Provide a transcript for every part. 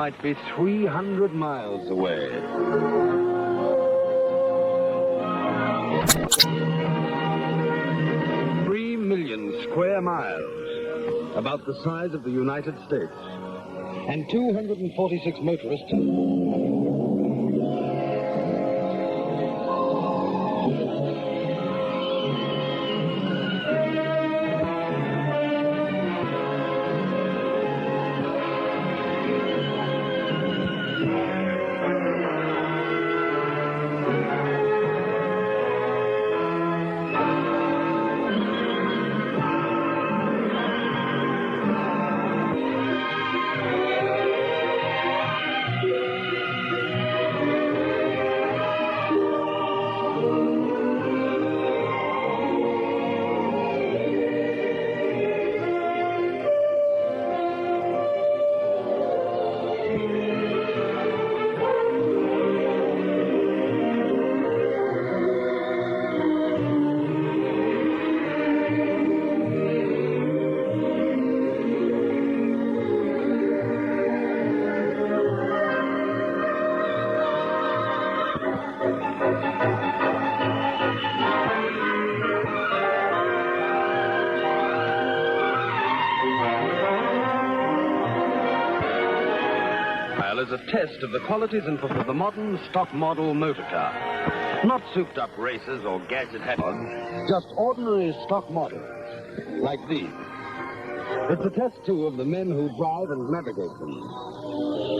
might be 300 miles away. 3 million square miles, about the size of the United States, and 246 motorists. Is a test of the qualities and performance of the modern stock model motor car. Not souped up races or gadget hats, just ordinary stock models, like these. It's a test, too, of the men who drive and navigate them.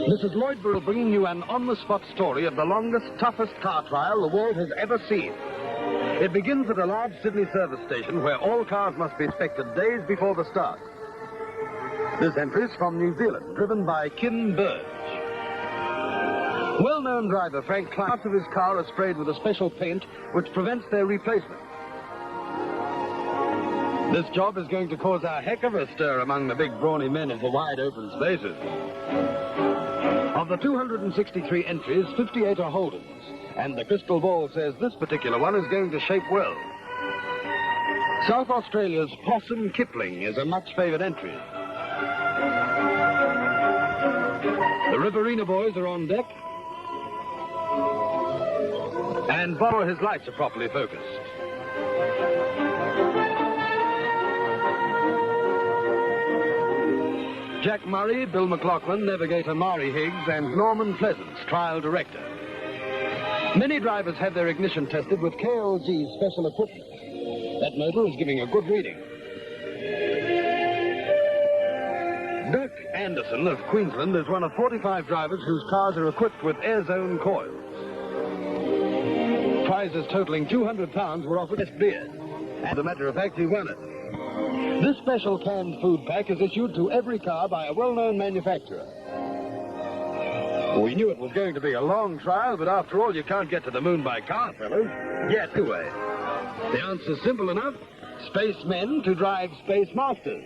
This is Lloyd Burrell bringing you an on-the-spot story of the longest, toughest car trial the world has ever seen. It begins at a large Sydney service station where all cars must be inspected days before the start. This entry is from New Zealand, driven by Kim Burge. Well-known driver Frank Clark, parts of his car are sprayed with a special paint which prevents their replacement. This job is going to cause a heck of a stir among the big brawny men of the wide open spaces. Of the 263 entries, 58 are Holdens, and the crystal ball says this particular one is going to shape well. South Australia's Possum Kipling is a much-favoured entry. The Riverina boys are on deck, and borrow his lights are properly focused. Jack Murray, Bill McLaughlin, navigator Mari Higgs, and Norman Pleasance, trial director. Many drivers have their ignition tested with KLG's special equipment. That motor is giving a good reading. Doug Anderson of Queensland is one of 45 drivers whose cars are equipped with air zone coils. Prizes totaling £200 were offered this beer. As a matter of fact, he won it. This special canned food pack is issued to every car by a well-known manufacturer. We knew it was going to be a long trial, but after all, you can't get to the moon by car, fellows. Yes, anyway. The answer's simple enough. Spacemen to drive space masters.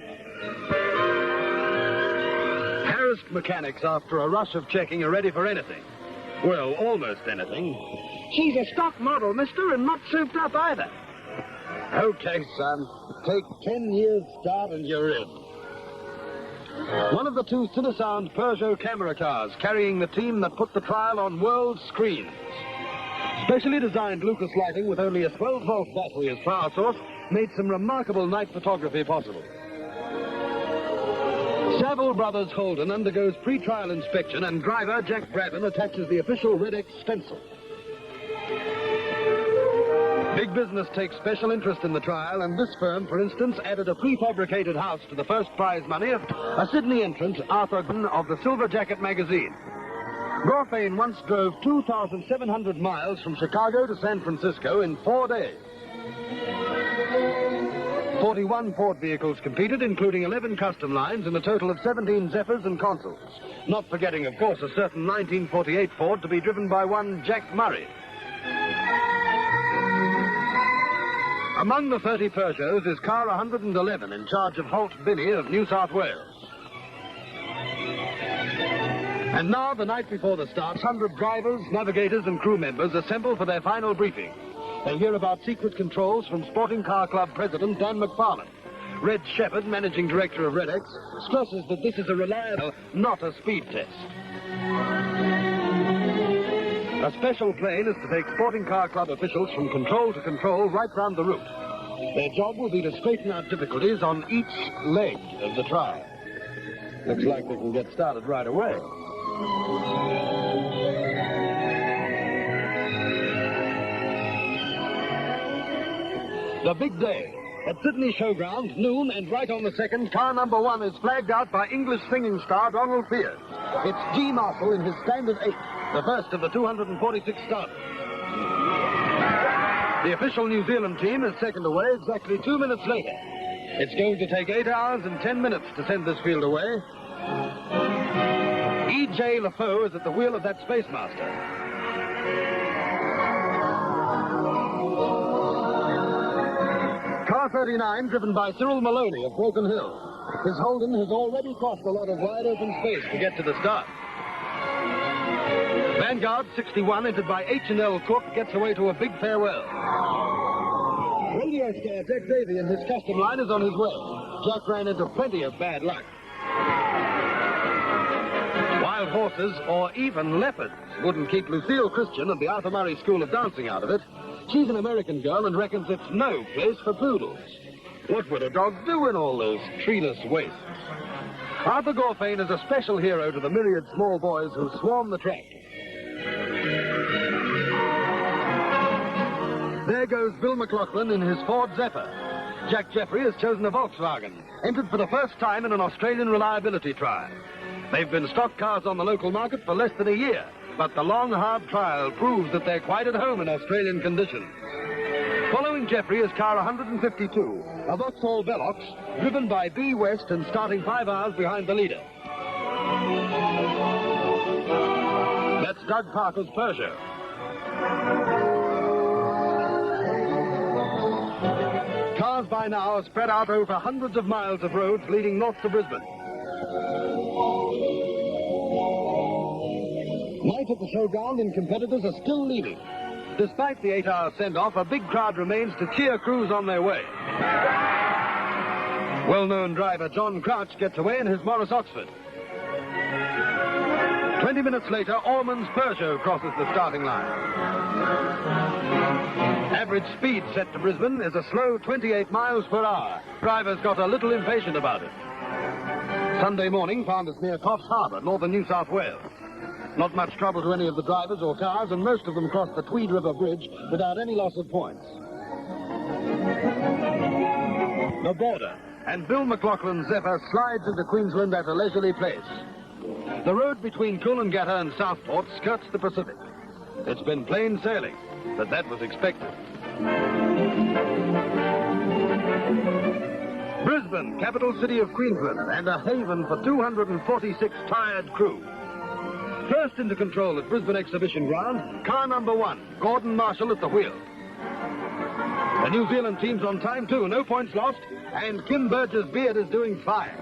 Harassed mechanics after a rush of checking are ready for anything. Well, almost anything. She's a stock model, mister, and not souped up either. Okay, son. Take 10 years start and you're in. One of the two Cinesound Peugeot camera cars carrying the team that put the trial on world screens. Specially designed Lucas lighting with only a 12-volt battery as power source made some remarkable night photography possible. Saville Brothers Holden undergoes pre-trial inspection and driver Jack Davey attaches the official REDEX stencil. Big business takes special interest in the trial, and this firm, for instance, added a prefabricated house to the first prize money of a Sydney entrant, Arthur Gunn of the Silver Jacket magazine. Gorfain once drove 2,700 miles from Chicago to San Francisco in 4 days. 41 Ford vehicles competed, including 11 custom lines and a total of 17 Zephyrs and Consuls. Not forgetting, of course, a certain 1948 Ford to be driven by one Jack Murray. Among the 30 Peugeots is car 111 in charge of Holt Binney of New South Wales. And now, the night before the start, 100 drivers, navigators and crew members assemble for their final briefing. They hear about secret controls from Sporting Car Club President Dan McFarlane, Red Shepherd, managing director of Redex, stresses that this is a reliable, not a speed test. A special plane is to take Sporting Car Club officials from control to control right round the route. Their job will be to straighten out difficulties on each leg of the trial. Looks like they can get started right away. The big day. At Sydney Showground, noon, and right on the second, car number 1 is flagged out by English singing star Donald Fears. It's G. Marshall in his standard 8, the first of the 246 starters. The official New Zealand team is second away exactly 2 minutes later. It's going to take 8 hours and 10 minutes to send this field away. E.J. LaFoe is at the wheel of that Space Master. Car 39, driven by Cyril Maloney of Broken Hill. His Holden has already crossed a lot of wide-open space to get to the start. Vanguard 61, entered by H&L Cook, gets away to a big farewell. Radio star Jack Davey in his custom line is on his way. Jack ran into plenty of bad luck. Wild horses, or even leopards, wouldn't keep Lucille Christian of the Arthur Murray School of Dancing out of it. She's an American girl and reckons it's no place for poodles. What would a dog do in all those treeless wastes? Arthur Gorfain is a special hero to the myriad small boys who swarm the track. There goes Bill McLaughlin in his Ford Zephyr. Jack Jeffrey has chosen a Volkswagen, entered for the first time in an Australian reliability trial. They've been stock cars on the local market for less than a year, but the long, hard trial proves that they're quite at home in Australian conditions. Following Jeffrey is car 152, a Vauxhall Velox, driven by B. West and starting 5 hours behind the leader. That's Doug Parker's Peugeot. Cars by now are spread out over hundreds of miles of roads leading north to Brisbane. Night at the showground and competitors are still leaving. Despite the 8-hour send-off, a big crowd remains to cheer crews on their way. Well-known driver John Crouch gets away in his Morris Oxford. 20 minutes later, Ormond's Peugeot crosses the starting line. Average speed set to Brisbane is a slow 28 miles per hour. Drivers got a little impatient about it. Sunday morning found us near Coffs Harbour, northern New South Wales. Not much trouble to any of the drivers or cars, and most of them crossed the Tweed River Bridge without any loss of points. The border, and Bill McLaughlin's Zephyr slides into Queensland at a leisurely pace. The road between Coolangatta and Southport skirts the Pacific. It's been plain sailing, but that was expected. Brisbane, capital city of Queensland, and a haven for 246 tired crew. First into control at Brisbane Exhibition Ground, car number 1, Gordon Marshall at the wheel. The New Zealand team's on time too, no points lost, and Kim Burgess' beard is doing fine.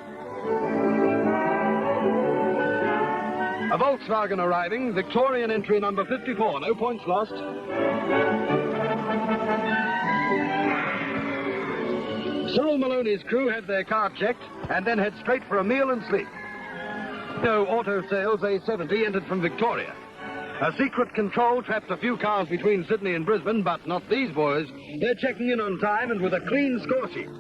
A Volkswagen arriving, Victorian entry number 54, no points lost. Cyril Maloney's crew had their car checked and then head straight for a meal and sleep. No Auto Sales A70 entered from Victoria. A secret control trapped a few cars between Sydney and Brisbane, but not these boys. They're checking in on time and with a clean score sheet.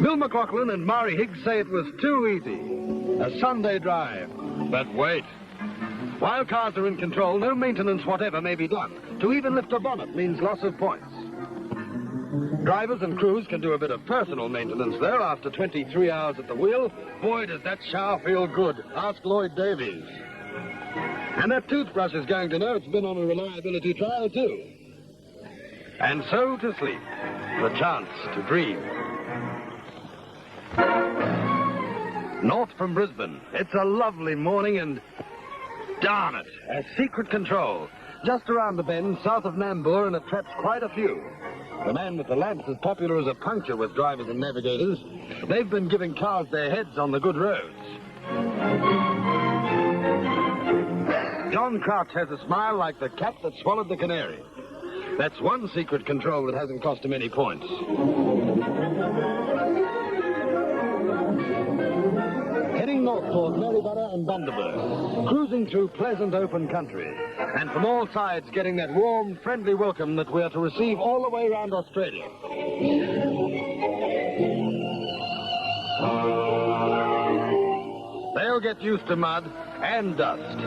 Bill McLaughlin and Maury Higgs say it was too easy. A Sunday drive. But wait. While cars are in control, no maintenance whatever may be done. To even lift a bonnet means loss of points. Drivers and crews can do a bit of personal maintenance, though, after 23 hours at the wheel. Boy, does that shower feel good. Ask Lloyd Davies. And that toothbrush is going to know it's been on a reliability trial, too. And so to sleep. The chance to dream. North from Brisbane. It's a lovely morning and... darn it, a secret control. Just around the bend, south of Nambour, and it traps quite a few. The man with the lamp's as popular as a puncture with drivers and navigators. They've been giving cars their heads on the good roads. John Crouch has a smile like the cat that swallowed the canary. That's one secret control that hasn't cost him any points. and Bundaberg, cruising through pleasant open country, and from all sides getting that warm, friendly welcome that we are to receive all the way around Australia. They'll get used to mud and dust.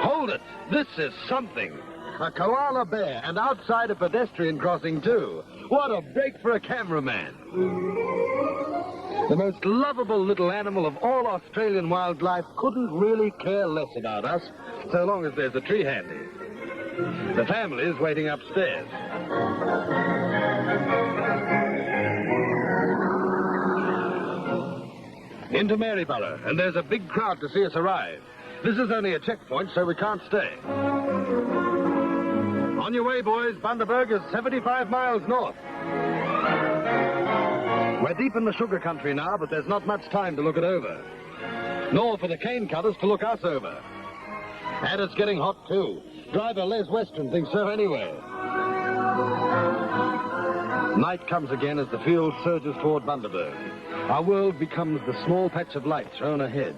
Hold it! This is something. A koala bear, and outside a pedestrian crossing, too. What a break for a cameraman. The most lovable little animal of all Australian wildlife couldn't really care less about us, so long as there's a tree handy. The family is waiting upstairs. Into Maryborough, and there's a big crowd to see us arrive. This is only a checkpoint, so we can't stay. On your way, boys. Bundaberg is 75 miles north. We're deep in the sugar country now, but there's not much time to look it over. Nor for the cane cutters to look us over. And it's getting hot, too. Driver Les Western thinks so anyway. Night comes again as the field surges toward Bundaberg. Our world becomes the small patch of light thrown ahead.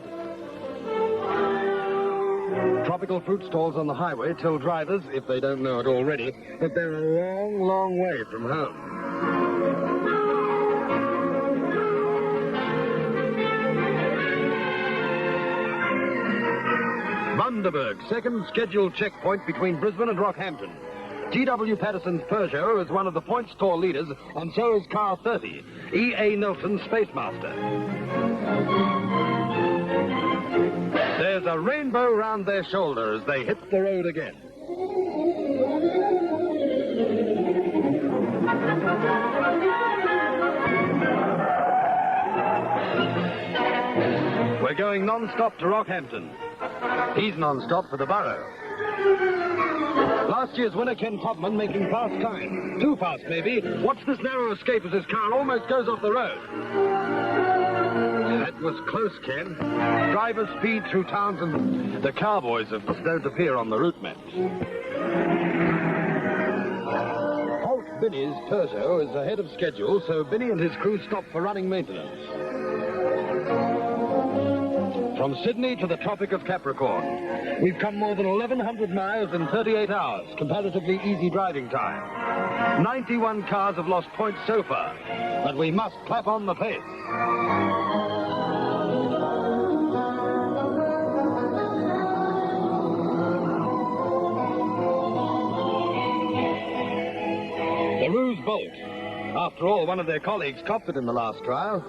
Tropical fruit stalls on the highway tell drivers, if they don't know it already, that they're a long, long way from home. Bundaberg, second scheduled checkpoint between Brisbane and Rockhampton. T.W. Patterson's Peugeot is one of the point store leaders, and so is car 30, E.A. Nelson's Spacemaster. There's a rainbow round their shoulder as they hit the road again. We're going non-stop to Rockhampton. He's non-stop for the borough. Last year's winner, Ken Topman, making fast time. Too fast, maybe. Watch this narrow escape as his car almost goes off the road. That was close, Ken. Driver speed through towns, and the cowboys, of course, don't appear on the route maps. Holt Binney's Peugeot is ahead of schedule, so Binney and his crew stop for running maintenance. From Sydney to the Tropic of Capricorn, we've come more than 1,100 miles in 38 hours, comparatively easy driving time. 91 cars have lost points so far, but we must clap on the pace. The Ruse Bolt. After all, one of their colleagues topped it in the last trial.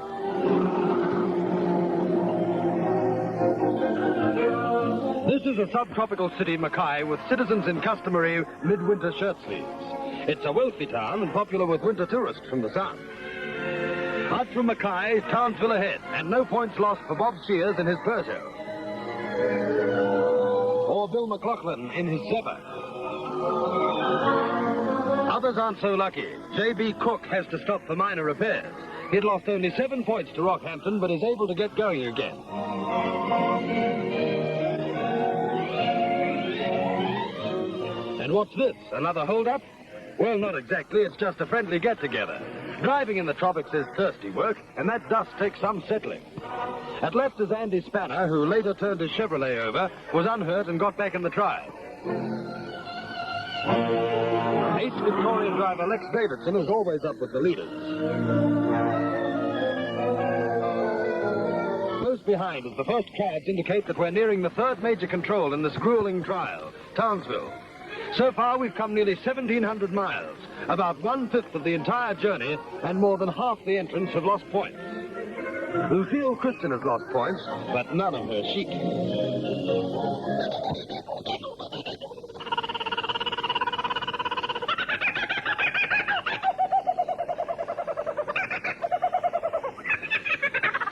This is a subtropical city, Mackay, with citizens in customary midwinter shirt sleeves. It's a wealthy town and popular with winter tourists from the south. Out from Mackay, Townsville ahead, and no points lost for Bob Sears in his Peugeot. Or Bill McLaughlin in his Zephyr. Others aren't so lucky. J.B. Cook has to stop for minor repairs. He'd lost only 7 points to Rockhampton, but is able to get going again. And what's this? Another hold-up? Well, not exactly. It's just a friendly get-together. Driving in the tropics is thirsty work, and that dust takes some settling. At left is Andy Spanner, who later turned his Chevrolet over, was unhurt and got back in the trial. Ace Victorian driver Lex Davidson is always up with the leaders. Close behind as the first clouds indicate that we're nearing the third major control in this grueling trial, Townsville. So far, we've come nearly 1,700 miles, about 1/5 of the entire journey, and more than half the entrants have lost points. Lucille Christian has lost points, but none of her chic.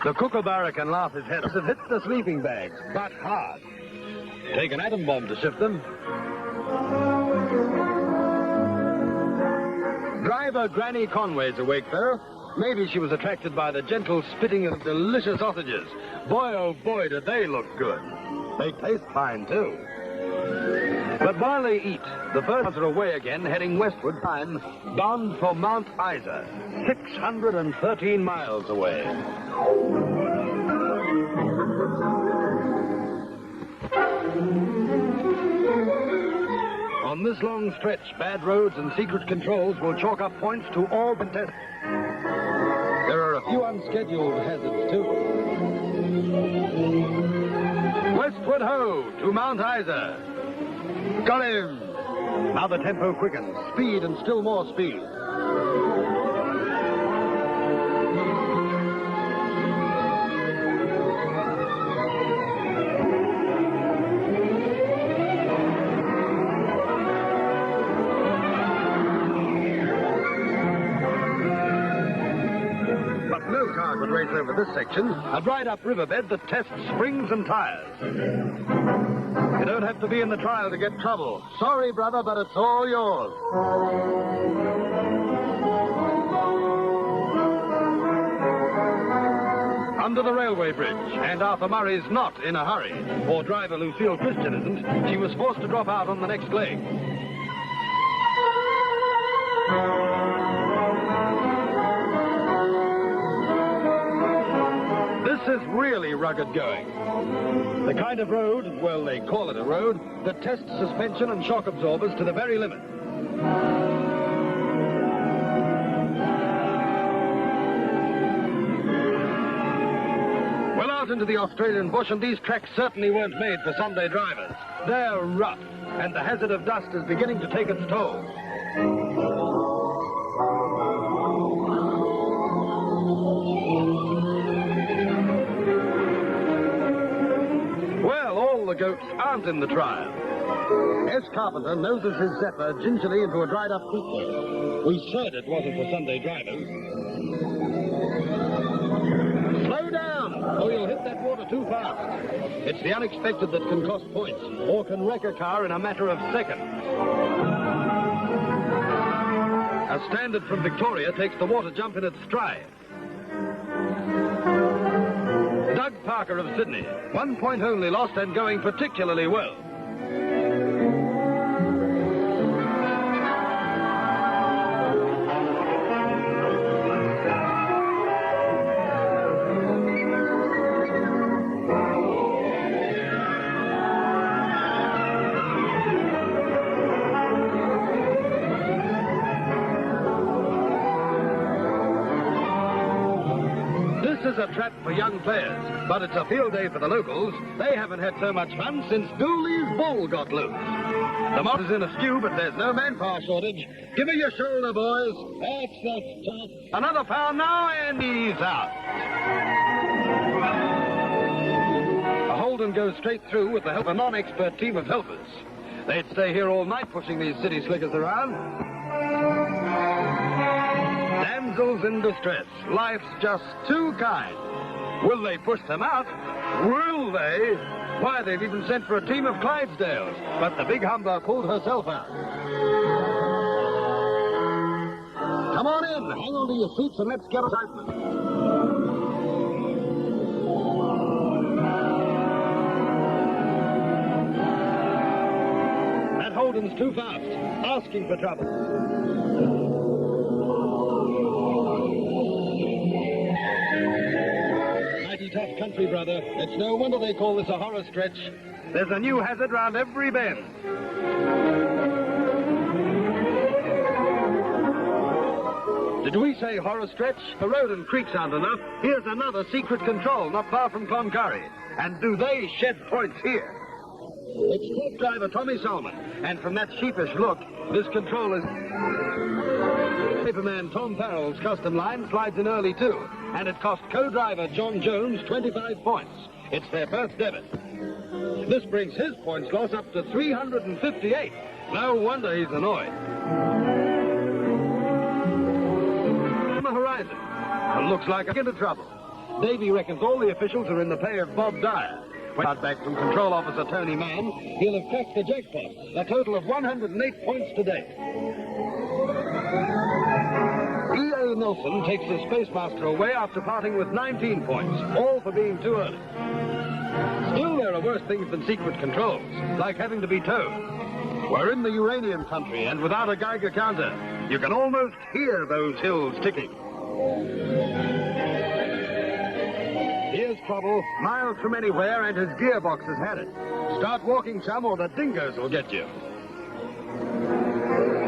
The kookaburra can laugh his head off. It hits the sleeping bags, but hard. Take an atom bomb to shift them. Driver Granny Conway's awake, though. Maybe she was attracted by the gentle spitting of delicious sausages. Boy, oh boy, do they look good. They taste fine, too. But while they eat, the birds are away again, heading westward, time bound for Mount Isa, 613 miles away. On this long stretch, bad roads and secret controls will chalk up points to all the tests. There are a few unscheduled hazards, too. Westward ho, to Mount Isa. Got him! Now the tempo quickens. Speed and still more speed. Could race over this section, a dried-up riverbed that tests springs and tires. You don't have to be in the trial to get trouble. Sorry, brother, but it's all yours. Under the railway bridge, and Arthur Murray's not in a hurry. Or driver Lucille Christian isn't. She was forced to drop out on the next leg. This is really rugged going. The kind of road, well, they call it a road, that tests suspension and shock absorbers to the very limit. Well out into the Australian bush, and these tracks certainly weren't made for Sunday drivers. They're rough, and the hazard of dust is beginning to take its toll. The goats aren't in the trial. S. Carpenter noses his Zephyr gingerly into a dried-up creek. We said it wasn't for Sunday drivers. Slow down, or you'll hit that water too fast. It's the unexpected that can cost points, or can wreck a car in a matter of seconds. A standard from Victoria takes the water jump in its stride. Doug Parker of Sydney, 1 point only lost and going particularly well. This is a trap for young players, but it's a field day for the locals. They haven't had so much fun since Dooley's bull got loose. The motor's in a stew, but there's no manpower shortage. Give me your shoulder, boys. That's tough. Another pound now, and he's out. A Holden goes straight through with the help of a non-expert team of helpers. They'd stay here all night pushing these city slickers around. Damsels in distress. Life's just too kind. Will they push them out? Will they? Why, they've even sent for a team of Clydesdales. But the big humbler pulled herself out. Come on in. Hang on to your seats and let's get excitement. That Holden's too fast. Asking for trouble. Tough country, brother. It's no wonder they call this a horror stretch. There's a new hazard round every bend. Did we say horror stretch? The road and creeks aren't enough. Here's another secret control not far from Cloncurry. And do they shed points here? It's truck driver Tommy Solomon. And from that sheepish look, this control is... Paperman Tom Farrell's custom line slides in early too, and it cost co-driver John Jones 25 points. It's their first debit. This brings his points loss up to 358. No wonder he's annoyed. On the horizon, it looks like I'm into trouble. Davey reckons all the officials are in the pay of Bob Dyer. When back from Control Officer Tony Mann, he'll have cracked the jackpot, a total of 108 points to date. E.A. Nelson takes the Spacemaster away after parting with 19 points, all for being too early. Still, there are worse things than secret controls, like having to be towed. We're in the uranium country, and without a Geiger counter, you can almost hear those hills ticking. Here's trouble, miles from anywhere, and his gearbox has had it. Start walking, chum, or the dingoes will get you.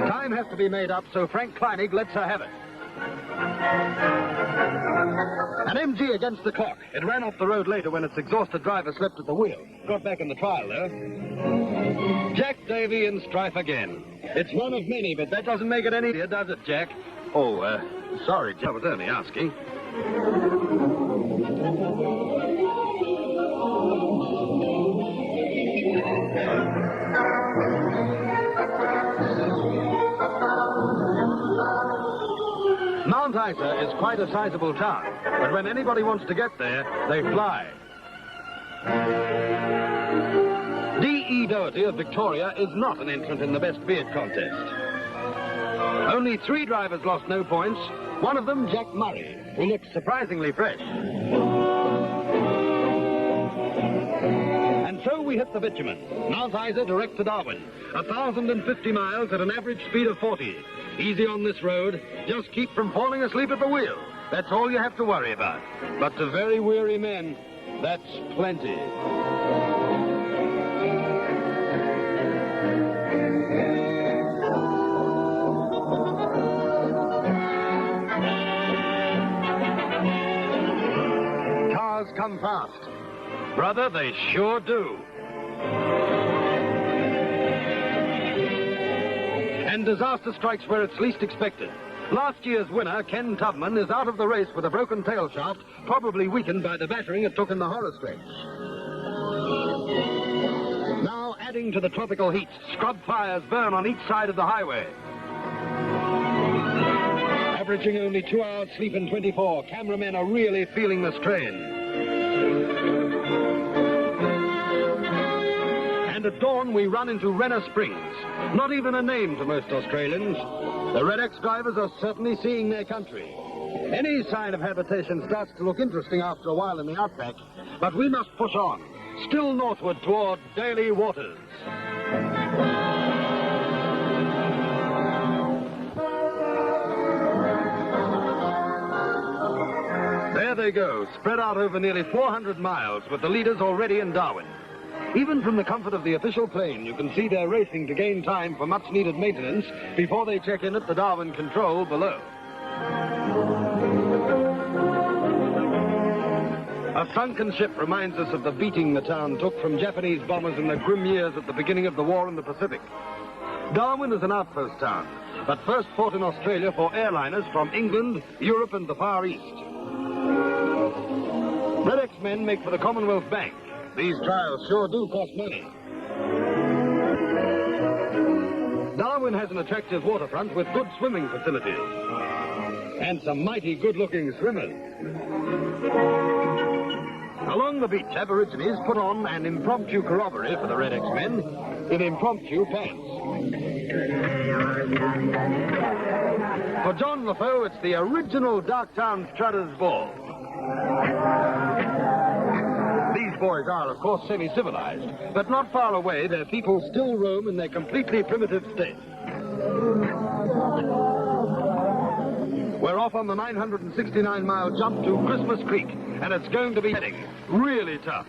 Time has to be made up, so Frank Kleinig lets her have it. An MG against the clock. It ran off the road later when its exhausted driver slept at the wheel. Got back in the trial, though. Jack Davey in strife again. It's one of many, but that doesn't make it any easier, does it, Jack? Oh, sorry, Jack. I was only asking. Mount Isa is quite a sizable town, but when anybody wants to get there, they fly. D.E. Doherty of Victoria is not an entrant in the best beard contest. Only 3 drivers lost no points, one of them Jack Murray, who looks surprisingly fresh. And so we hit the bitumen. Mount Isa direct to Darwin, 1,050 miles at an average speed of 40. Easy on this road, just keep from falling asleep at the wheel. That's all you have to worry about. But to very weary men, that's plenty. Cars come fast. Brother, they sure do. And disaster strikes where it's least expected. Last year's winner, Ken Tubman, is out of the race with a broken tail shaft, probably weakened by the battering it took in the horror stretch. Now, adding to the tropical heat, scrub fires burn on each side of the highway. Averaging only 2 hours sleep in 24, cameramen are really feeling the strain. And at dawn, we run into Renner Springs. Not even a name to most Australians. The Redex drivers are certainly seeing their country. Any sign of habitation starts to look interesting after a while in the outback, but we must push on, still northward toward Daly Waters. There they go, spread out over nearly 400 miles, with the leaders already in Darwin. Even from the comfort of the official plane, you can see they're racing to gain time for much-needed maintenance before they check in at the Darwin control below. A sunken ship reminds us of the beating the town took from Japanese bombers in the grim years at the beginning of the war in the Pacific. Darwin is an outpost town, but first port in Australia for airliners from England, Europe, and the Far East. Redex men make for the Commonwealth Bank. These trials sure do cost money. Darwin has an attractive waterfront with good swimming facilities. And some mighty good-looking swimmers. Along the beach, Aborigines put on an impromptu corroboree for the Redex men in impromptu pants. For John LaFoe, it's the original Darktown Strutters Ball. These boys are, of course, semi-civilized, but not far away, their people still roam in their completely primitive state. We're off on the 969-mile jump to Christmas Creek, and it's going to be heading really tough.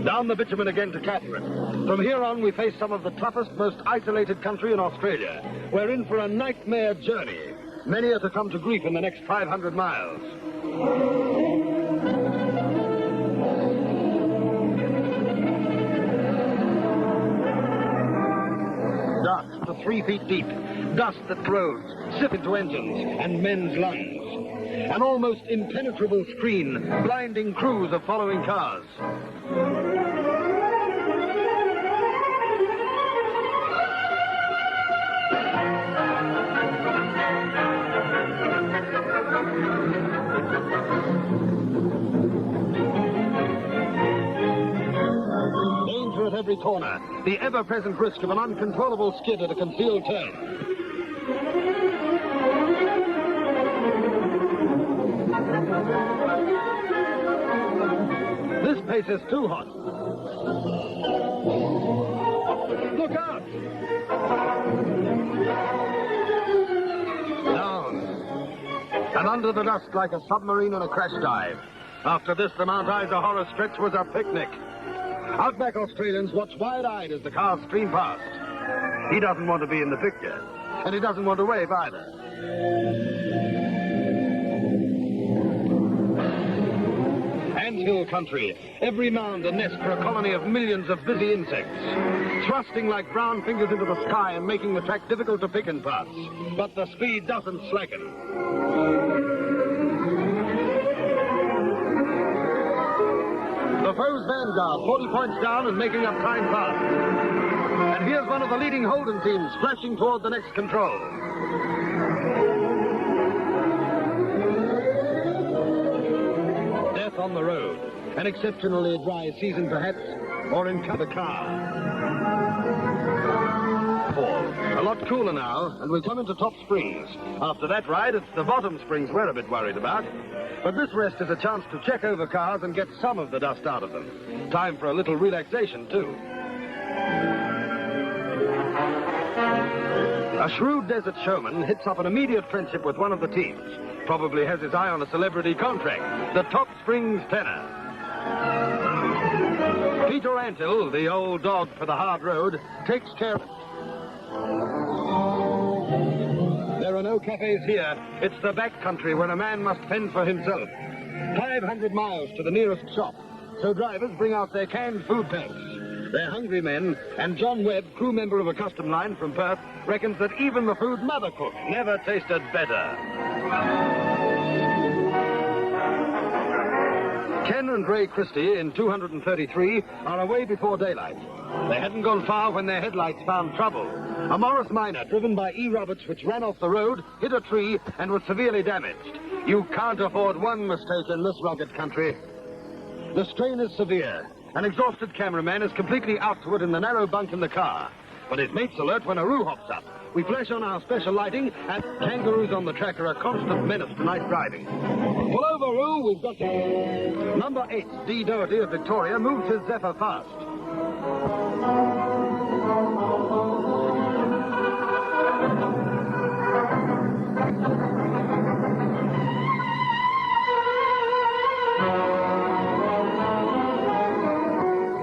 Down the bitumen again to Catherine. From here on, we face some of the toughest, most isolated country in Australia. We're in for a nightmare journey. Many are to come to grief in the next 500 miles. Dust to 3 feet deep, dust that corrodes, sip into engines and men's lungs. An almost impenetrable screen, blinding crews of following cars. Danger at every corner, the ever-present risk of an uncontrollable skid at a concealed turn. This pace is too hot. Look out! Down. and under the dust like a submarine on a crash dive. After this, the Mount Isa horror stretch was a picnic. Outback Australians watch wide-eyed as the cars stream past. He doesn't want to be in the picture, and he doesn't want to wave either. Anthill country, every mound a nest for a colony of millions of busy insects, thrusting like brown fingers into the sky and making the track difficult to pick in parts. But the speed doesn't slacken. The foe's vanguard, 40 points down and making up time fast. And here's one of the leading Holden teams flashing toward the next control. Death on the road. An exceptionally dry season, perhaps, or in the car. A lot cooler now, and we'll come into Top Springs. After that ride, it's the bottom springs we're a bit worried about. But this rest is a chance to check over cars and get some of the dust out of them. Time for a little relaxation, too. A shrewd desert showman hits up an immediate friendship with one of the teams. Probably has his eye on a celebrity contract, the Top Springs tenor. Peter Antill, the old dog for the hard road, takes care of it. There are no cafes here. It's the back country where a man must fend for himself. 500 miles to the nearest shop. So drivers bring out their canned food packs. They're hungry men, and John Webb, crew member of a custom line from Perth, reckons that even the food Mother cooked never tasted better. Ken and Ray Christie in 233 are away before daylight. They hadn't gone far when their headlights found trouble. A Morris Minor driven by E. Roberts, which ran off the road, hit a tree, and was severely damaged. You can't afford one mistake in this rugged country. The strain is severe. An exhausted cameraman is completely out to it in the narrow bunk in the car. But his mate's alert when a roo hops up. We flash on our special lighting, and kangaroos on the track are a constant menace to night driving. Pull over, Roo, we've got to... Number 8, D. Doherty of Victoria, moves his Zephyr fast.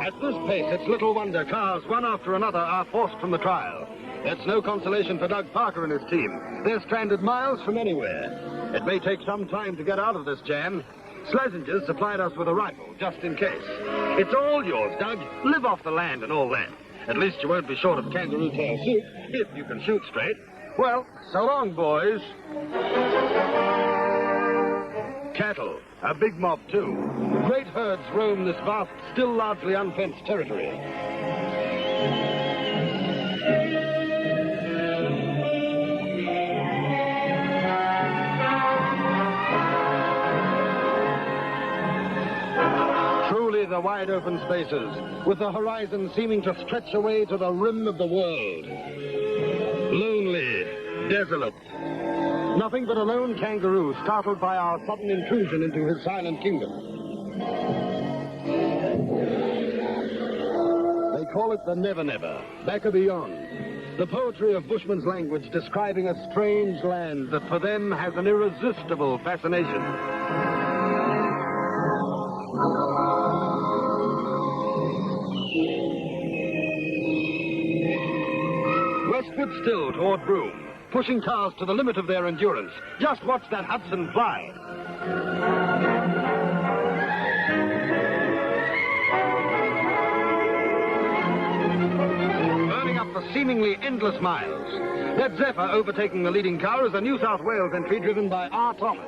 At this pace, it's little wonder cars, one after another, are forced from the trial. That's no consolation for Doug Parker and his team. They're stranded miles from anywhere. It may take some time to get out of this jam. Schlesinger's supplied us with a rifle, just in case. It's all yours, Doug. Live off the land and all that. At least you won't be short of kangaroo tail soup, if you can shoot straight. Well, so long, boys. Cattle, a big mob, too. Great herds roam this vast, still largely unfenced territory. The wide open spaces, with the horizon seeming to stretch away to the rim of the world. Lonely, desolate. Nothing but a lone kangaroo startled by our sudden intrusion into his silent kingdom. They call it the Never Never, back or beyond. The poetry of Bushman's language describing a strange land that for them has an irresistible fascination. Westward still toward Broome, pushing cars to the limit of their endurance. Just watch that Hudson fly. Burning up the seemingly endless miles. That Zephyr overtaking the leading car is a New South Wales entry driven by R. Thomas.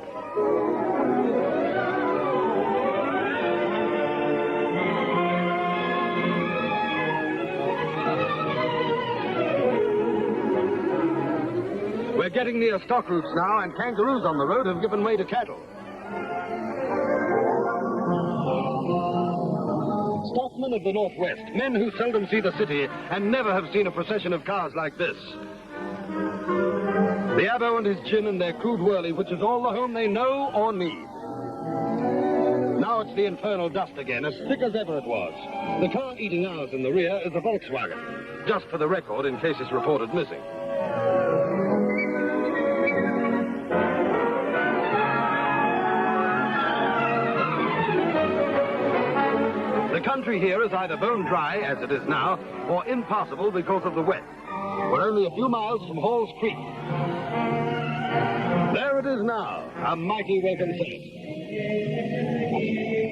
We're getting near stock routes now, and kangaroos on the road have given way to cattle. Stockmen of the Northwest, men who seldom see the city and never have seen a procession of cars like this. The Abbo and his gin and their crude whirly, which is all the home they know or need. Now it's the infernal dust again, as thick as ever it was. The car eating ours in the rear is a Volkswagen. Just for the record, in case it's reported missing. The country here is either bone dry, as it is now, or impassable because of the wet. We're only a few miles from Hall's Creek. There it is now, a mighty welcome sight.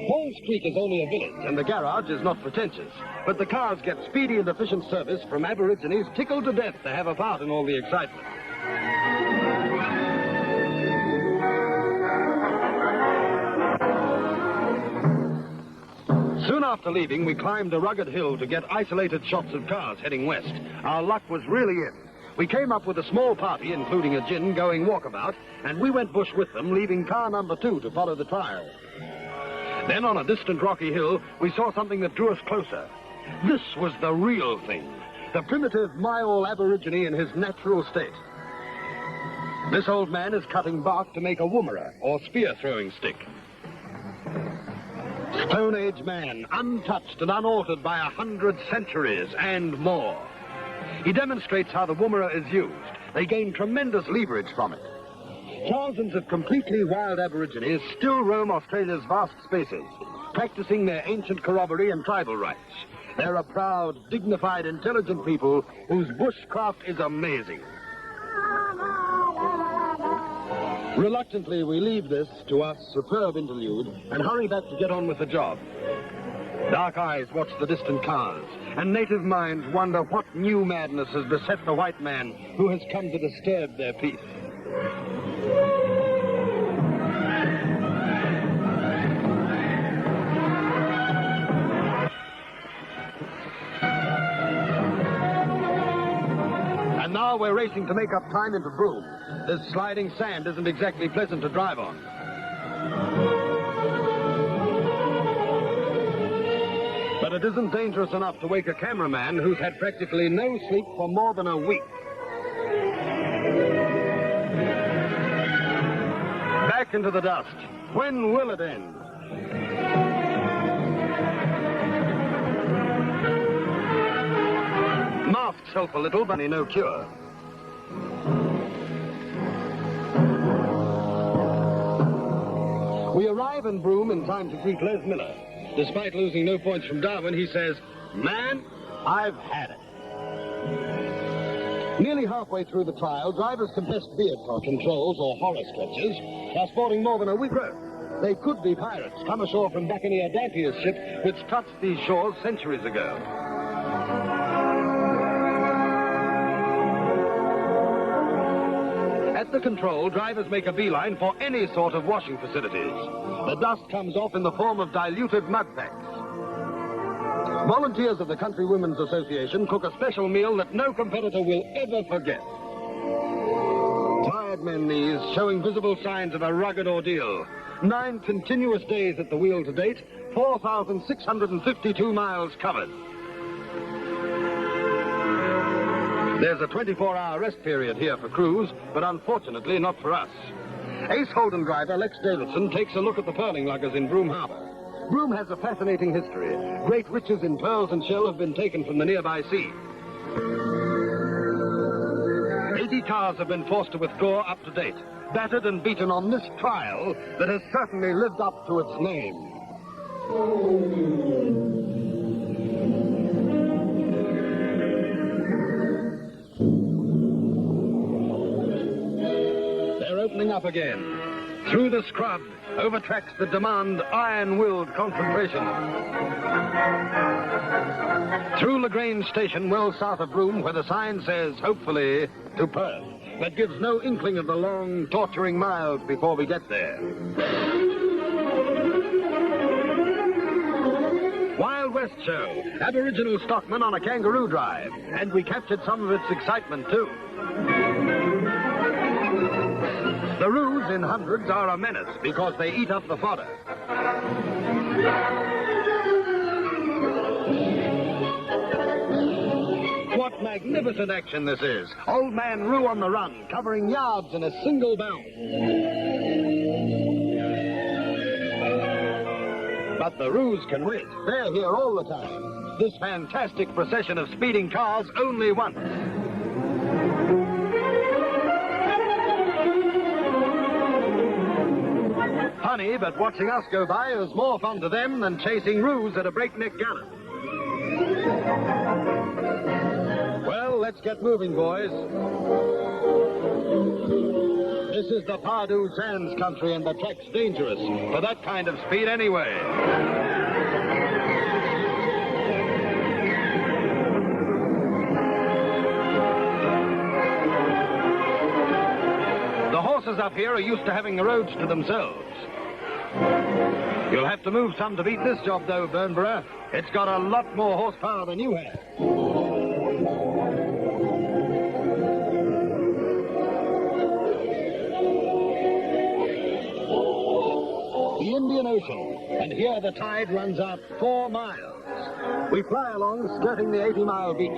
Hall's Creek is only a village, and the garage is not pretentious. But the cars get speedy and efficient service from Aborigines tickled to death to have a part in all the excitement. Soon after leaving, we climbed a rugged hill to get isolated shots of cars heading west. Our luck was really in. We came up with a small party, including a gin, going walkabout, and we went bush with them, leaving car number 2 to follow the trial. Then, on a distant rocky hill, we saw something that drew us closer. This was the real thing, the primitive Mayol Aborigine in his natural state. This old man is cutting bark to make a woomera, or spear-throwing stick. Stone Age man, untouched and unaltered by 100 centuries and more. He demonstrates how the woomera is used. They gain tremendous leverage from it. Thousands of completely wild Aborigines still roam Australia's vast spaces, practicing their ancient corroboree and tribal rights. They're a proud, dignified, intelligent people whose bushcraft is amazing. Reluctantly, we leave this, to us, superb interlude and hurry back to get on with the job. Dark eyes watch the distant cars, and native minds wonder what new madness has beset the white man who has come to disturb their peace. And now we're racing to make up time into Broome. This sliding sand isn't exactly pleasant to drive on. But it isn't dangerous enough to wake a cameraman who's had practically no sleep for more than a week. Back into the dust. When will it end? Masks help a little, but no cure. We arrive in Broome in time to greet Les Miller. Despite losing no points from Darwin, he says, "Man, I've had it." Nearly halfway through the trial, drivers confessed vehicle controls or horror stretches are sporting more than a week growth. They could be pirates come ashore from Buccaneer Dampier's ship, which touched these shores centuries ago. At the control, drivers make a beeline for any sort of washing facilities. The dust comes off in the form of diluted mud packs. Volunteers of the Country Women's Association cook a special meal that no competitor will ever forget. Tired men these, showing visible signs of a rugged ordeal. 9 continuous days at the wheel to date, 4,652 miles covered. There's a 24-hour rest period here for crews, but unfortunately not for us. Ace Holden driver Lex Davidson takes a look at the pearling luggers in Broome Harbour. Broome has a fascinating history. Great riches in pearls and shell have been taken from the nearby sea. 80 cars have been forced to withdraw up to date, battered and beaten on this trial that has certainly lived up to its name. Opening up again. Through the scrub, over tracks that demand iron-willed concentration. Through Lagrange Station, well south of Broome, where the sign says, hopefully, to Perth, but gives no inkling of the long, torturing miles before we get there. Wild West Show, Aboriginal stockmen on a kangaroo drive, and we captured some of its excitement, too. The roos in hundreds are a menace because they eat up the fodder. What magnificent action this is. Old man Roo on the run, covering yards in a single bound. But the roos can wait. They're here all the time. This fantastic procession of speeding cars only once. funny, but watching us go by is more fun to them than chasing roos at a breakneck gallop. Well, let's get moving, boys. This is the Pardue Sands country, and the track's dangerous for that kind of speed anyway. The horses up here are used to having the roads to themselves. You'll have to move some to beat this job, though, Burnborough. It's got a lot more horsepower than you have. The Indian Ocean, and here the tide runs out 4 miles. We fly along, skirting the 80-mile beach.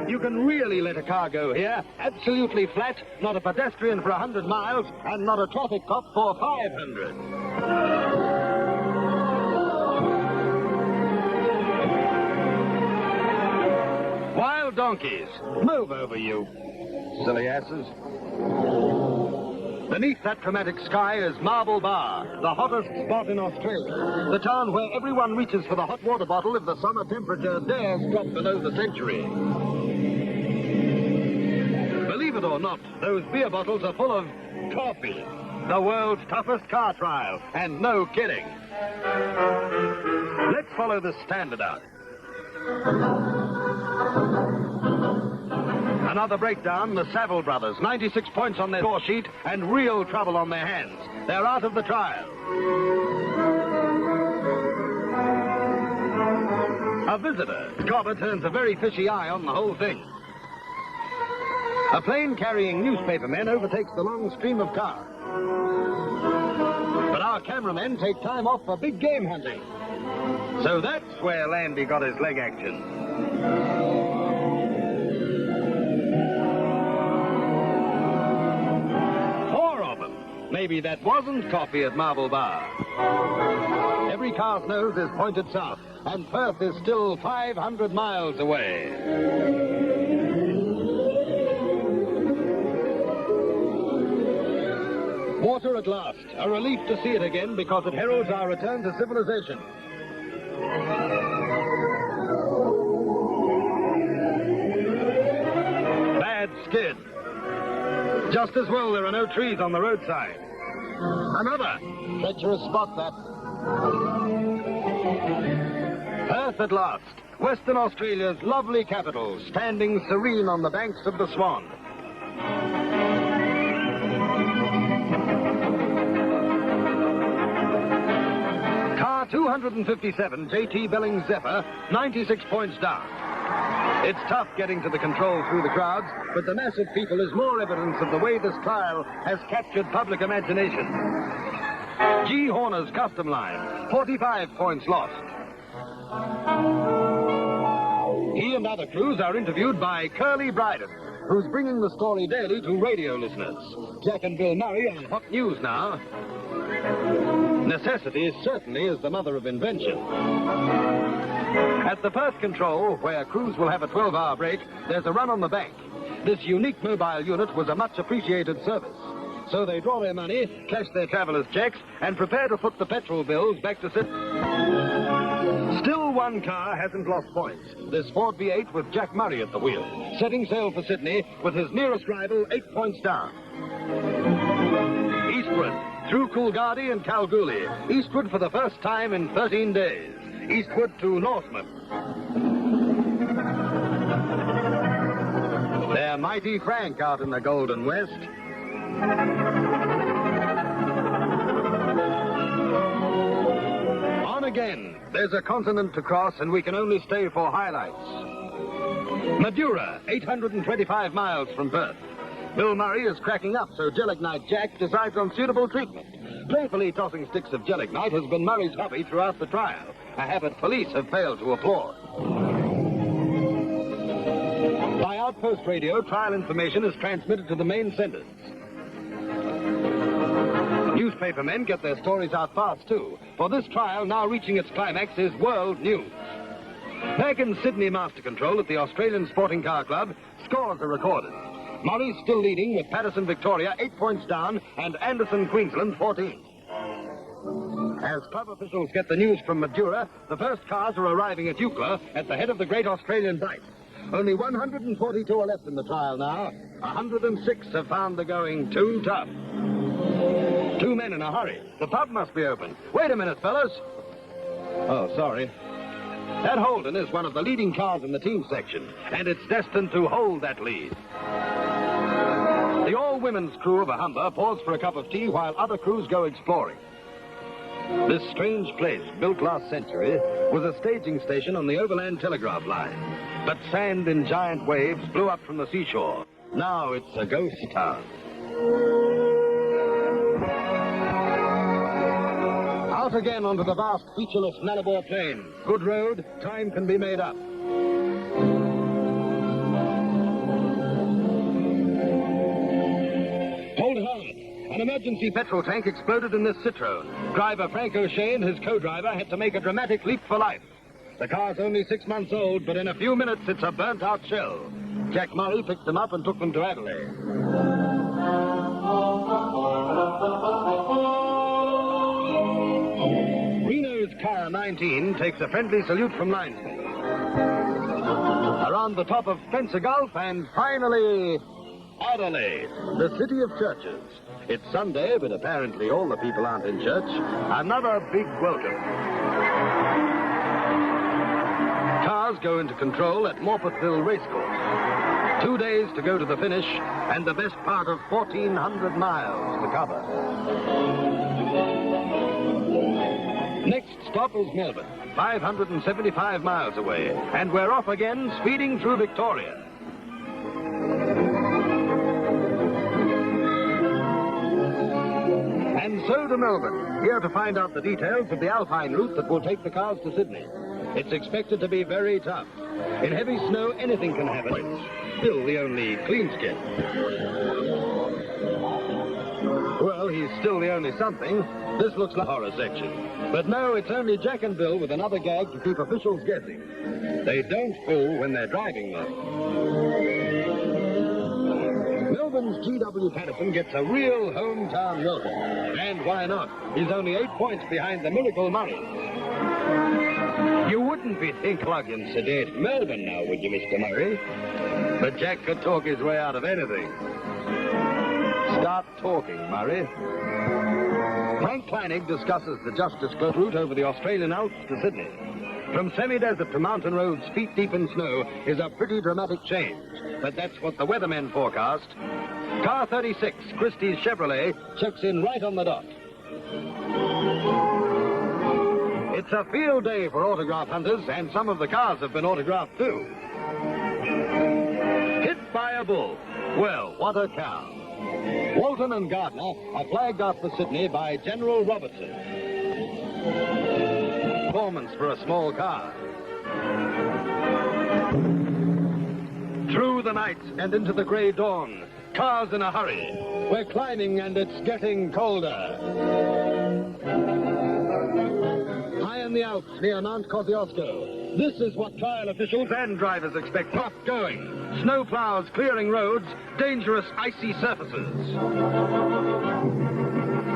You can really let a car go here, absolutely flat, not a pedestrian for 100 miles, and not a traffic cop for 500. Wild donkeys, move over, you silly asses. Beneath that dramatic sky is Marble Bar, the hottest spot in Australia. The town where everyone reaches for the hot water bottle if the summer temperature dares drop below the century. Believe it or not, those beer bottles are full of coffee. The world's toughest car trial, and no kidding. Let's follow the standard out. Another breakdown, the Saville brothers, 96 points on their score sheet and real trouble on their hands. They're out of the trial. A visitor, Cobber, turns a very fishy eye on the whole thing. A plane carrying newspapermen overtakes the long stream of cars. But our cameramen take time off for big game hunting. So that's where Landy got his leg action. Maybe that wasn't coffee at Marble Bar. Every car's nose is pointed south, and Perth is still 500 miles away. Water at last. A relief to see it again because it heralds our return to civilization. Bad skid. Just as well there are no trees on the roadside. Another treacherous spot, that. Perth at last, Western Australia's lovely capital, standing serene on the banks of the Swan. Car 257, J.T. Belling's Zephyr, 96 points down. It's tough getting to the control through the crowds, but the mass of people is more evidence of the way this trial has captured public imagination. G. Horner's Custom Line, 45 points lost. He and other crews are interviewed by Curly Bryden, who's bringing the story daily to radio listeners. Jack and Bill Murray are hot news now. Necessity certainly is the mother of invention. At the Perth control, where crews will have a 12-hour break, there's a run on the bank. This unique mobile unit was a much appreciated service. So they draw their money, cash their travelers' checks, and prepare to put the petrol bills back to Sydney. Still one car hasn't lost points. This Ford V8 with Jack Murray at the wheel, setting sail for Sydney with his nearest rival 8 points down. Eastward, through Coolgardie and Kalgoorlie. Eastward for the first time in 13 days. Eastward to Northman. They're mighty frank out in the Golden West. On again. There's a continent to cross, and we can only stay for highlights. Madura, 825 miles from Perth. Bill Murray is cracking up, so Gelignite Jack decides on suitable treatment. Playfully tossing sticks of Gelignite has been Murray's hobby throughout the trial, a habit police have failed to applaud. By outpost radio, trial information is transmitted to the main centers. Newspapermen get their stories out fast, too, for this trial, now reaching its climax, is world news. Back in Sydney Master Control at the Australian Sporting Car Club, scores are recorded. Murray's still leading with Patterson Victoria 8 points down and Anderson Queensland 14. As club officials get the news from Madura, the first cars are arriving at Eucla at the head of the Great Australian Bight. Only 142 are left in the trial now. 106 have found the going too tough. 2 men in a hurry. The pub must be open. Wait a minute, fellas. Oh, sorry. That Holden is one of the leading cars in the team section, and it's destined to hold that lead. The all-women's crew of a Humber pause for a cup of tea while other crews go exploring. This strange place, built last century, was a staging station on the overland telegraph line. But sand in giant waves blew up from the seashore. Now it's a ghost town. Out again onto the vast, featureless Malabar plain. Good road, time can be made up. Hold hard. An emergency petrol tank exploded in this Citroën. Driver Frank O'Shea and his co-driver had to make a dramatic leap for life. The car's only 6 months old, but in a few minutes it's a burnt-out shell. Jack Murray picked them up and took them to Adelaide. Reno's car 19 takes a friendly salute from linesmen. Around the top of Spencer Gulf and finally Adelaide, the city of churches. It's Sunday, but apparently all the people aren't in church. Another big welcome. Cars go into control at Morpethville Racecourse. 2 days to go to the finish, and the best part of 1,400 miles to cover. Next stop is Melbourne, 575 miles away, and we're off again, speeding through Victoria. And so to Melbourne, here to find out the details of the Alpine route that will take the cars to Sydney. It's expected to be very tough. In heavy snow, anything can happen. It's still the only clean skid. Well, he's still the only something. This looks like a horror section. But no, it's only Jack and Bill with another gag to keep officials guessing. They don't fool when they're driving, though. Melbourne's G.W. Patterson gets a real hometown welcome. And why not? He's only 8 points behind the Miracle Murray. You wouldn't be think-plug in sedate Melbourne now, would you, Mr. Murray? But Jack could talk his way out of anything. Start talking, Murray. Frank Kleinig discusses the Justice Close route over the Australian Alps to Sydney. From semi-desert to mountain roads feet deep in snow is a pretty dramatic change. But that's what the weathermen forecast. Car 36, Christie's Chevrolet, checks in right on the dot. It's a field day for autograph hunters, and some of the cars have been autographed too. Hit by a bull. Well, what a cow. Walton and Gardner are flagged off for Sydney by General Robertson. Performance for a small car. Through the night and into the grey dawn. Cars in a hurry. We're climbing and it's getting colder. High in the Alps near Mount Kosciuszko. This is what trial officials and drivers expect. Tough going. Snow plows clearing roads, dangerous icy surfaces.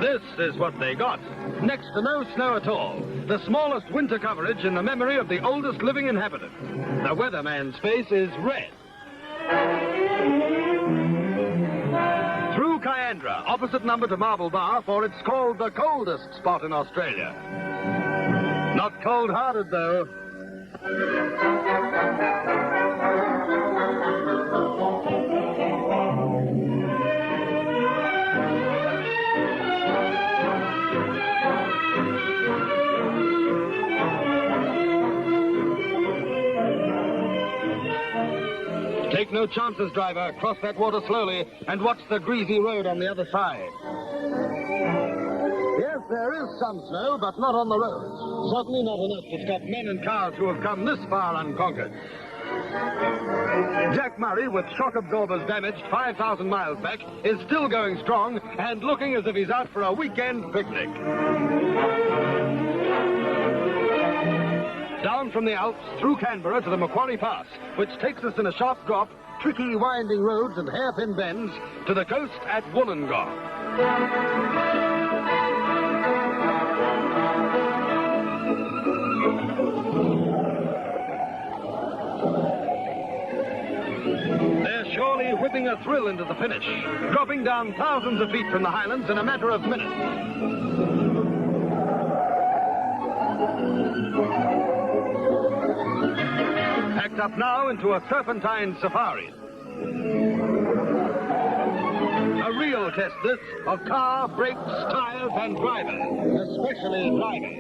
This is what they got. Next to no snow at all. The smallest winter coverage in the memory of the oldest living inhabitant. The weatherman's face is red. Through Kyandra, opposite number to Marble Bar, for it's called the coldest spot in Australia. Not cold-hearted, though. Take no chances, driver. Cross that water slowly and watch the greasy road on the other side. Yes, there is some snow, but not on the roads. Certainly not enough to stop men and cars who have come this far unconquered. Jack Murray, with shock absorbers damaged 5,000 miles back, is still going strong and looking as if he's out for a weekend picnic. Down from the Alps, through Canberra to the Macquarie Pass, which takes us in a sharp drop, tricky winding roads and hairpin bends, to the coast at Wollongong. They're surely whipping a thrill into the finish, dropping down thousands of feet from the highlands in a matter of minutes. Packed up now into a serpentine safari. A real test, this, of car, brakes, tires, and driver, especially driver.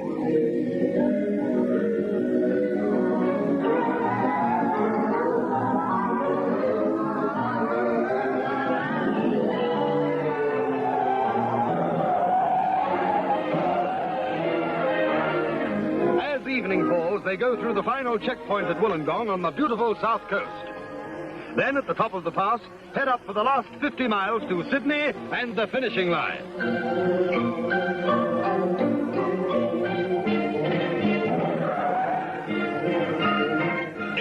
As evening falls, they go through the final checkpoint at Wollongong on the beautiful south coast. Then, at the top of the pass, head up for the last 50 miles to Sydney and the finishing line.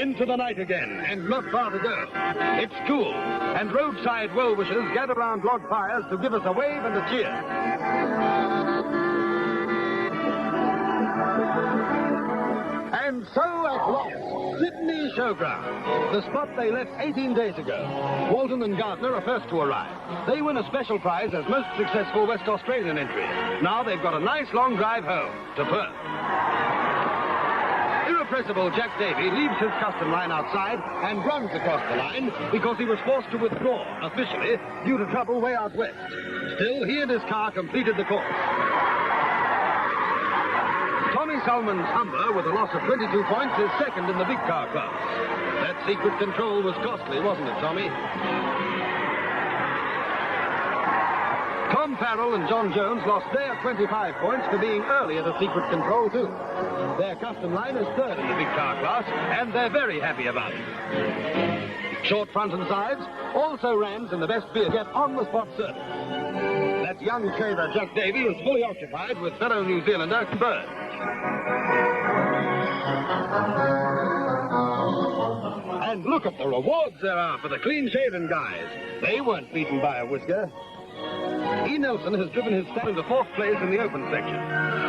Into the night again, and not far to go. It's cool, and roadside well-wishers gather round log fires to give us a wave and a cheer. And so, at last, Sydney Showground, the spot they left 18 days ago. Walton and Gardner are first to arrive. They win a special prize as most successful West Australian entry. Now they've got a nice long drive home to Perth. Irrepressible Jack Davey leaves his custom line outside and runs across the line because he was forced to withdraw, officially, due to trouble way out west. Still, he and his car completed the course. Tommy Salmon's Humber, with a loss of 22 points, is second in the big car class. That secret control was costly, wasn't it, Tommy? Tom Farrell and John Jones lost their 25 points for being early at a secret control, too. Their custom line is third in the big car class, and they're very happy about it. Short front and sides, also Rams in the best beer get on-the-spot service. That young shaver, Jack Davey, is fully occupied with fellow New Zealander Bird. And look at the rewards there are for the clean-shaven guys. They weren't beaten by a whisker. E. Nelson has driven his step into fourth place in the open section.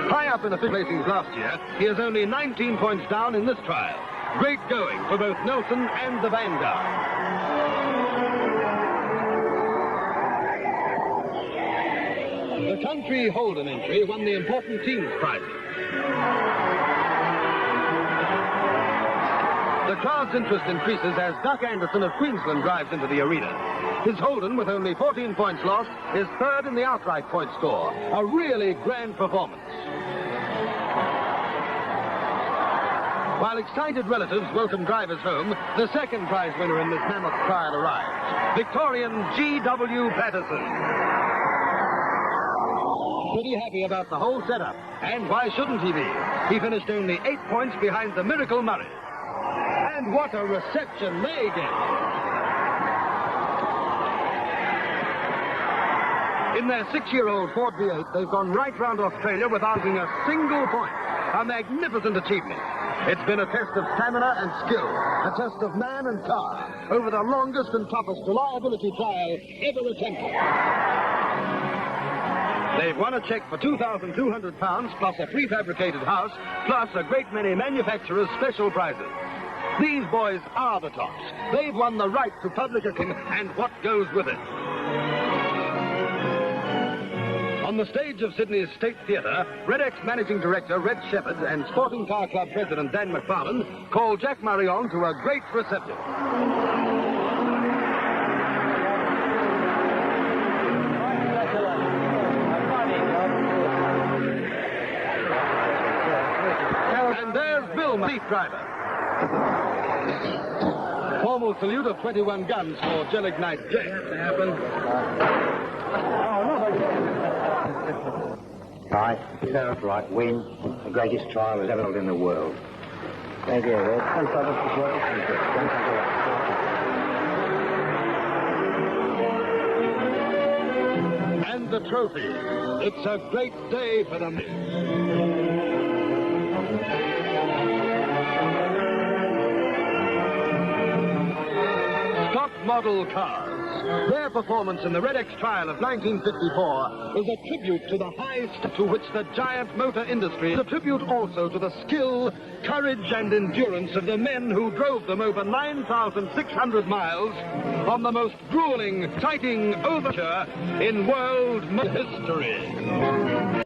High up in the placings last year, he is only 19 points down in this trial. Great going for both Nelson and the Vanguard. The country Holden entry won the important teams prizes. The crowd's interest increases as Duck Anderson of Queensland drives into the arena. His Holden, with only 14 points lost, is third in the outright point score. A really grand performance. While excited relatives welcome drivers home, the second prize winner in this mammoth trial arrives. Victorian G.W. Patterson. Pretty happy about the whole setup. And why shouldn't he be? He finished only 8 points behind the Miracle Murray. And what a reception they get. In their 6-year-old Ford V8, they've gone right round Australia without losing a single point. A magnificent achievement. It's been a test of stamina and skill, a test of man and car, over the longest and toughest reliability trial ever attempted. They've won a cheque for £2,200 plus a prefabricated house, plus a great many manufacturers' special prizes. These boys are the tops. They've won the right to public acclaim and what goes with it. On the stage of Sydney's State Theatre, Redex Managing Director Red Shepherd and Sporting Car Club President Dan McFarlane call Jack Murray on to a great reception. And there's Bill, lead driver. Formal salute of 21 guns for Gelignite Jack. To happen. Right, that's right, win. The greatest trial ever held in the world. Thank you, Red. And the trophy. It's a great day for them. model cars. Their performance in the Redex Trial of 1954 is a tribute to the height to which the giant motor industry is a tribute also to the skill, courage, and endurance of the men who drove them over 9,600 miles on the most grueling, exciting overture in world history.